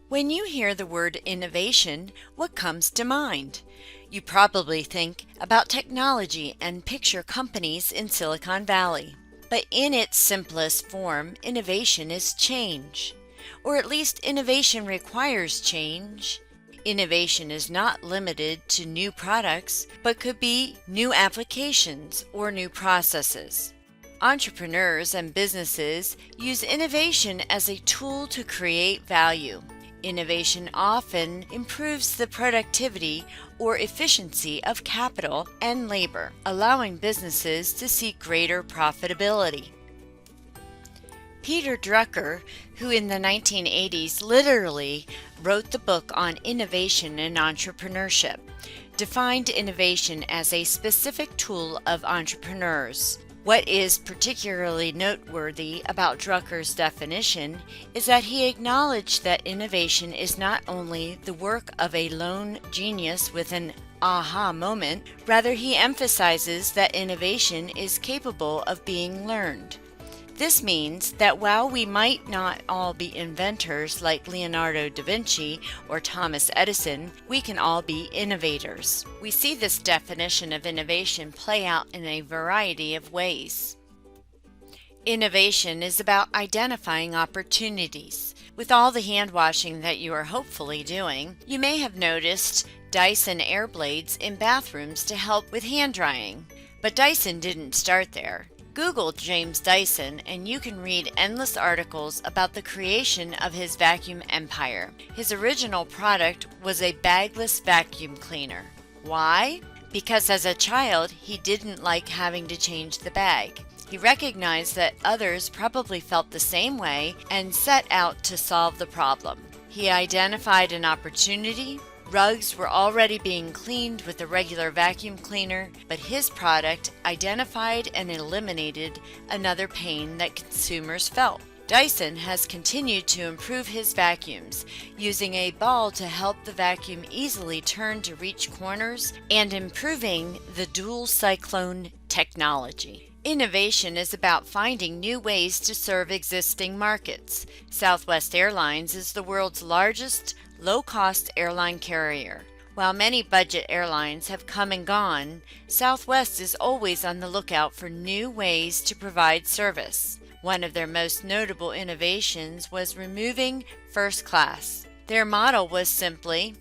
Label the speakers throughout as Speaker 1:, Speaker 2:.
Speaker 1: When you hear the word innovation, what comes to mind? You probably think about technology and picture companies in Silicon Valley. But in its simplest form, innovation is change. Or at least innovation requires change. Innovation is not limited to new products, but could be new applications or new processes. Entrepreneurs and businesses use innovation as a tool to create value. Innovation often improves the productivity or efficiency of capital and labor, allowing businesses to seek greater profitability. Peter Drucker, who in the 1980s literally wrote the book on innovation and entrepreneurship, defined innovation as a specific tool of entrepreneurs. What is particularly noteworthy about Drucker's definition is that he acknowledged that innovation is not only the work of a lone genius with an aha moment, rather he emphasizes that innovation is capable of being learned. This means that while we might not all be inventors like Leonardo da Vinci or Thomas Edison, we can all be innovators. We see this definition of innovation play out in a variety of ways. Innovation is about identifying opportunities. With all the hand washing that you are hopefully doing, you may have noticed Dyson air blades in bathrooms to help with hand drying. But Dyson didn't start there. Google James Dyson and you can read endless articles about the creation of his vacuum empire. His original product was a bagless vacuum cleaner. Why? Because as a child, he didn't like having to change the bag. He recognized that others probably felt the same way and set out to solve the problem. He identified an opportunity. Rugs were already being cleaned with a regular vacuum cleaner, but his product identified and eliminated another pain that consumers felt. Dyson has continued to improve his vacuums, using a ball to help the vacuum easily turn to reach corners and improving the dual cyclone technology. Innovation is about finding new ways to serve existing markets. Southwest Airlines is the world's largest low-cost airline carrier. While many budget airlines have come and gone, Southwest is always on the lookout for new ways to provide service. One of their most notable innovations was removing first class. Their model was simply,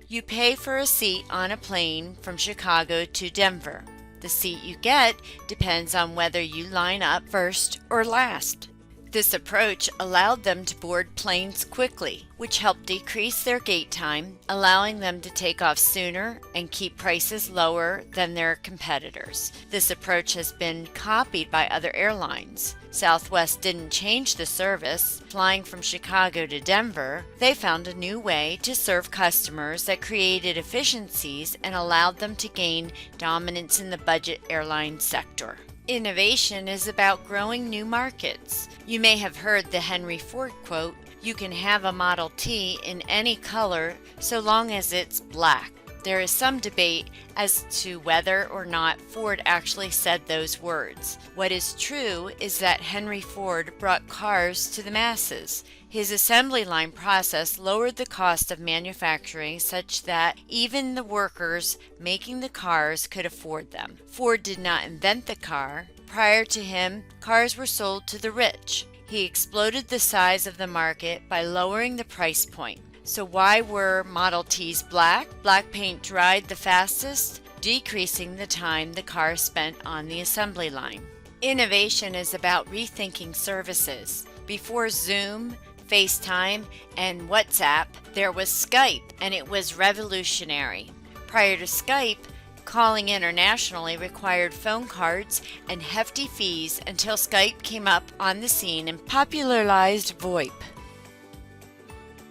Speaker 1: you pay for a seat on a plane from Chicago to Denver. The seat you get depends on whether you line up first or last. This approach allowed them to board planes quickly, which helped decrease their gate time, allowing them to take off sooner and keep prices lower than their competitors. This approach has been copied by other airlines. Southwest didn't change the service. Flying from Chicago to Denver, they found a new way to serve customers that created efficiencies and allowed them to gain dominance in the budget airline sector. Innovation is about growing new markets. You may have heard the Henry Ford quote, "You can have a Model T in any color so long as it's black." There is some debate as to whether or not Ford actually said those words. What is true is that Henry Ford brought cars to the masses. His assembly line process lowered the cost of manufacturing such that even the workers making the cars could afford them. Ford did not invent the car. Prior to him, cars were sold to the rich. He exploded the size of the market by lowering the price point. So why were Model Ts black? Black paint dried the fastest, decreasing the time the car spent on the assembly line. Innovation is about rethinking services. Before Zoom, FaceTime, and WhatsApp, there was Skype, and it was revolutionary. Prior to Skype, calling internationally required phone cards and hefty fees until Skype came up on the scene and popularized VoIP.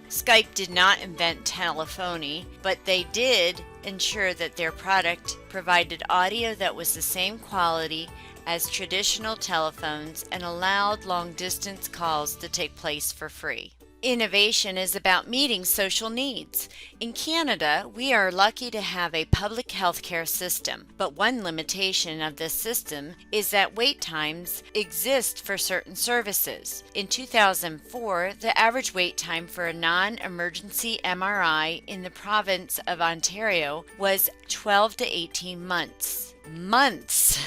Speaker 1: Skype did not invent telephony, but they did ensure that their product provided audio that was the same quality as traditional telephones and allowed long-distance calls to take place for free. Innovation is about meeting social needs. In Canada, we are lucky to have a public healthcare system, but one limitation of this system is that wait times exist for certain services. In 2004, the average wait time for a non-emergency MRI in the province of Ontario was 12 to 18 months. Months!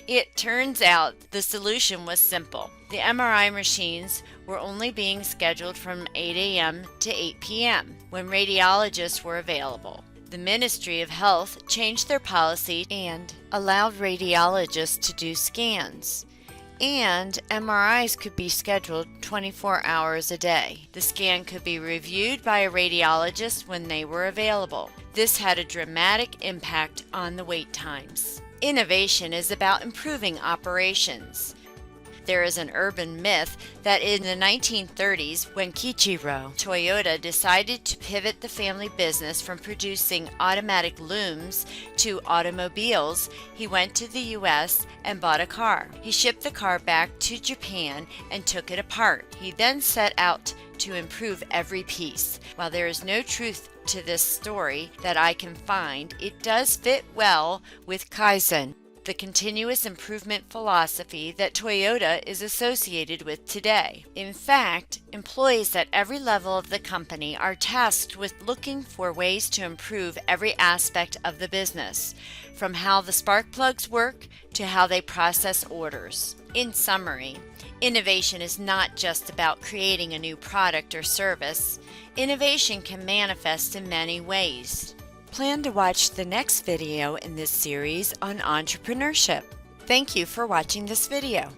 Speaker 1: It turns out the solution was simple. The MRI machines were only being scheduled from 8 a.m. to 8 p.m. when radiologists were available. The Ministry of Health changed their policy and allowed radiologists to do scans. And MRIs could be scheduled 24 hours a day. The scan could be reviewed by a radiologist when they were available. This had a dramatic impact on the wait times. Innovation is about improving operations. There is an urban myth that in the 1930s, when Kiichiro Toyota decided to pivot the family business from producing automatic looms to automobiles, he went to the US and bought a car. He shipped the car back to Japan and took it apart. He then set out to improve every piece. While there is no truth to this story that I can find, it does fit well with Kaizen, the continuous improvement philosophy that Toyota is associated with today. In fact, employees at every level of the company are tasked with looking for ways to improve every aspect of the business, from how the spark plugs work to how they process orders. In summary, innovation is not just about creating a new product or service. Innovation can manifest in many ways. Plan to watch the next video in this series on entrepreneurship. Thank you for watching this video.